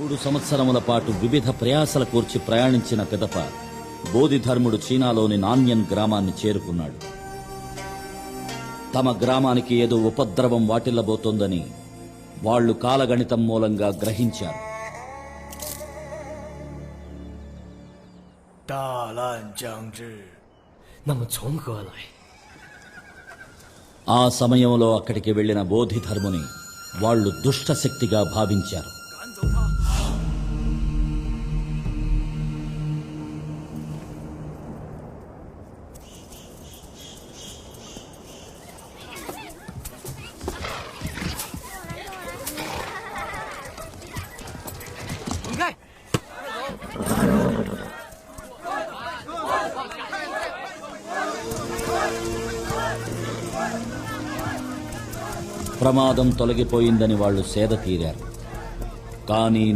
3 సంవత్సరముల పాటు వివిధ ప్రయాసల కూర్చి ప్రయాణించిన పిదప బోధిధర్ముడు చీనాలోని నాన్యన్ గ్రామాన్ని చేరుకున్నాడు. తమ గ్రామానికి ఏదో ఉపద్రవం వాటిల్లబోతోందని వాళ్లు కాలగణితం మూలంగా గ్రహించారు. ఆ సమయంలో అక్కడికి వెళ్లిన బోధిధర్ముని వాళ్లు దుష్టశక్తిగా భావించారు. ప్రమాదం తొలగిపోయిందని వాళ్లు సేద తీరారు. కానీ